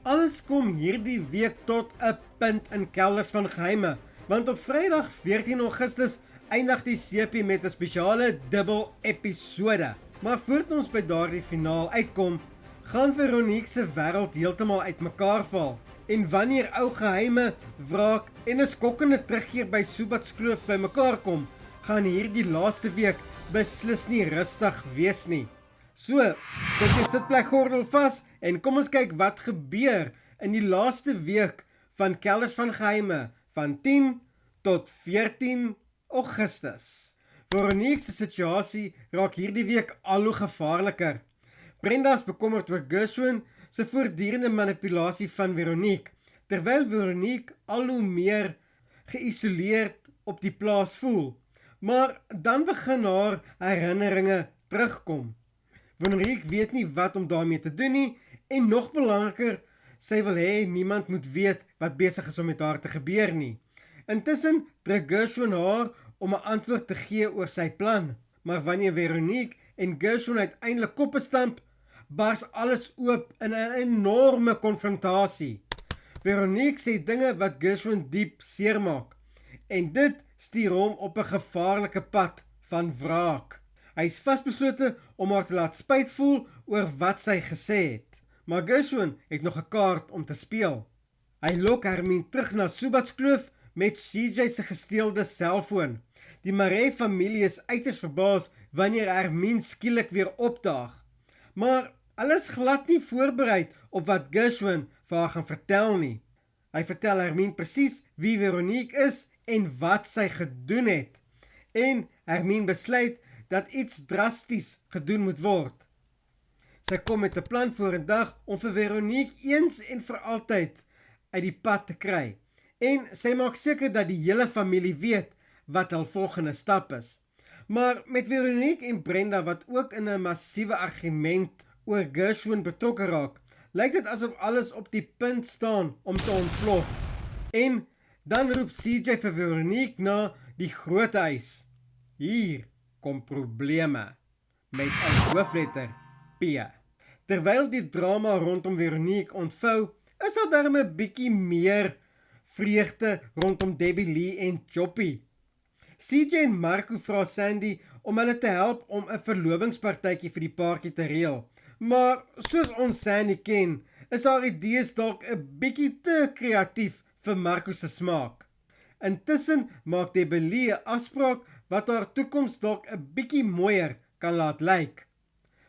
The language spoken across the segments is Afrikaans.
Alles kom hierdie week tot 'n punt in Kelders van Geheime, want op Vrydag 14 Augustus eindig die seepie met 'n spesiale dubbel episode. Maar voordat ons by daardie finaal uitkom, gaan Veronique se wêreld heeltemal uitmekaar val. En wanneer ou geheime, wraak en 'n skokkende terugkeer by Subatskloof bymekaar kom, gaan hierdie laaste week beslis nie rustig wees nie. So, sit jou sitplekgordel vas en kom ons kyk wat gebeur in die laaste week van Kelders van Geheime van 10 tot 14 Augustus. Veronique se situasie raak hierdie week al hoe gevaarliker. Brenda is bekommerd oor Gershwin se voortdurende manipulasie van Veronique, terwyl Veronique al hoe meer geïsoleerd op die plaas voel. Maar dan begin haar herinneringe terugkom. Veronique weet nie wat om daarmee te doen nie, en nog belangriker, sy wil hê niemand moet weet wat besig is om met haar te gebeur nie. Intussen druk Gershwin haar om 'n antwoord te gee oor sy plan, maar wanneer Veronique en Gershwin uiteindelik koppe stamp, bars alles oop in 'n enorme konfrontasie. Veronique sê dinge wat Gershwin diep seermaak, en dit stuur hom op 'n gevaarlike pad van wraak. Hy is vasbeslote om haar te laat spyt voel oor wat sy gesê het. Maar Gershwin het nog 'n kaart om te speel. Hy lok Hermine terug na Subatskloof met CJ se gesteelde selfoon. Die Maree familie is uiters verbaas wanneer Hermine skielik weer opdaag. Maar hulle is glad nie voorberei op wat Gershwin vir haar gaan vertel nie. Hy vertel Hermine presies wie Veronique is en wat sy gedoen het. En Hermine besluit dat iets drasties gedoen moet word. Sy kom met 'n plan vorendag om vir Veronique eens en vir altyd uit die pad te kry. En sy maak seker dat die hele familie weet wat hul volgende stap is. Maar met Veronique en Brenda wat ook in 'n massiewe argument oor Gershwin betrokke raak, lyk dit asof alles op die punt staan om te ontplof. En dan roep CJ vir Veronique na die groot huis. Hier kom probleme met 'n hoofletter P. Terwyl die drama rondom Veronique ontvou, is daar darm 'n bietjie meer vreugde rondom Debbie Lee en Choppy. CJ en Marco vra Sandy om hulle te help om 'n verlovingspartytjie vir die paartjie te reël. Maar soos ons Sandy ken, is haar idees dalk 'n bietjie te kreatief vir Marco se smaak. Intussen maak Debbie Lee 'n afspraak wat haar toekoms dalk 'n bietjie mooier kan laat lyk.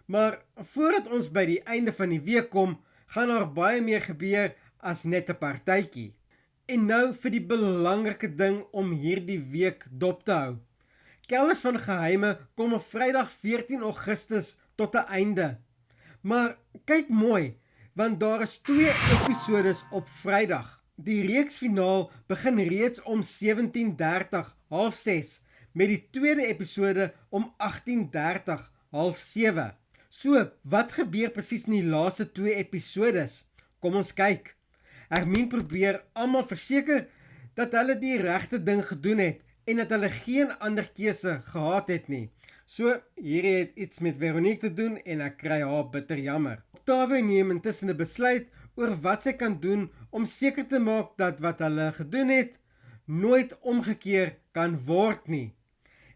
Maar voordat ons by die einde van die week kom, gaan daar baie meer gebeur as net 'n partytjie. En nou vir die belangrike ding om hierdie week dop te hou. Kelders van Geheime kom op Vrydag 14 Augustus tot 'n einde. Maar kyk mooi, want daar is 2 episodes op Vrydag. Die reeksfinaal begin reeds om 17:30, 6:30, met die tweede episode om 18:30, 7:30. So, wat gebeur presies in die laaste 2 episodes? Kom ons kyk. Hermine probeer almal verseker dat hulle die regte ding gedoen het en dat hulle geen ander keuse gehad het nie. So, hierdie het iets met Veronique te doen en ek kry haar bitter jammer. Octavia neem intussen 'n besluit oor wat sy kan doen om seker te maak dat wat hulle gedoen het nooit omgekeer kan word nie.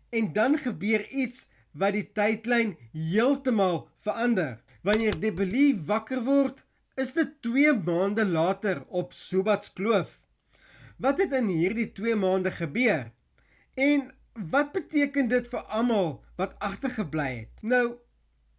En dan gebeur iets wat die tydlyn heeltemal verander. Wanneer Debbie Lee wakker word, is dit 2 maande later op Subatskloof. Wat het in hierdie 2 maande gebeur? En wat beteken dit vir almal wat agtergebly het? Nou,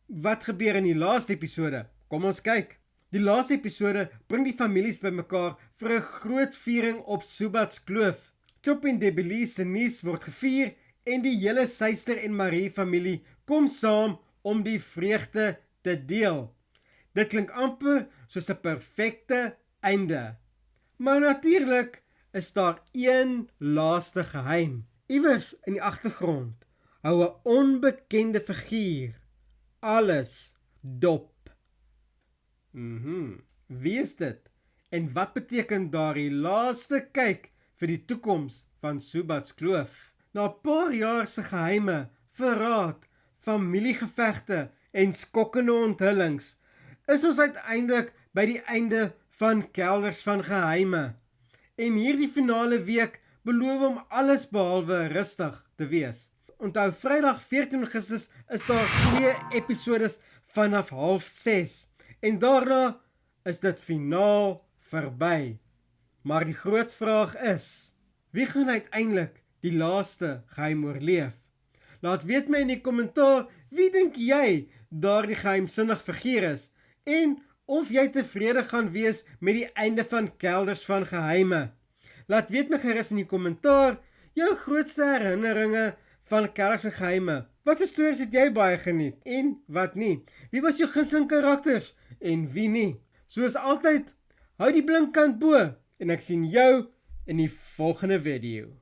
wat gebeur in die laaste episode? Kom ons kyk. Die laaste episode bring die families bymekaar vir 'n groot viering op Subatskloof. Chop en Debbie Lee se nuus word gevier en die hele Suster en Marie familie kom saam om die vreugde te deel. Dit klink amper soos 'n perfekte einde. Maar natuurlik is daar een laaste geheim. Iewers in die agtergrond hou 'n onbekende figuur alles dop. Wie is dit? En wat beteken daardie laaste kyk vir die toekoms van Subatskloof? Na 'n paar jaar se geheime, verraad, familiegevegte en skokkende onthullings, is ons uiteindelik by die einde van Kelders van Geheime. En hierdie finale week beloof om alles behalwe rustig te wees. Onthou, Vrydag 14 Augustus is daar 2 episodes vanaf 5:30 en daarna is dit finaal verby. Maar die groot vraag is, wie gaan uiteindelik die laaste geheim oorleef? Laat weet my in die kommentaar, wie dink jy daardie geheimsinnig figuur is en of jy tevrede gaan wees met die einde van Kelders van Geheime. Laat weet my gerus in die kommentaar jou grootste herinneringe van Kelders van Geheime. Watse stories het jy baie geniet en wat nie? Wie was jou gunsteling karakters en wie nie? Soos altyd, hou die blink kant bo en ek sien jou in die volgende video.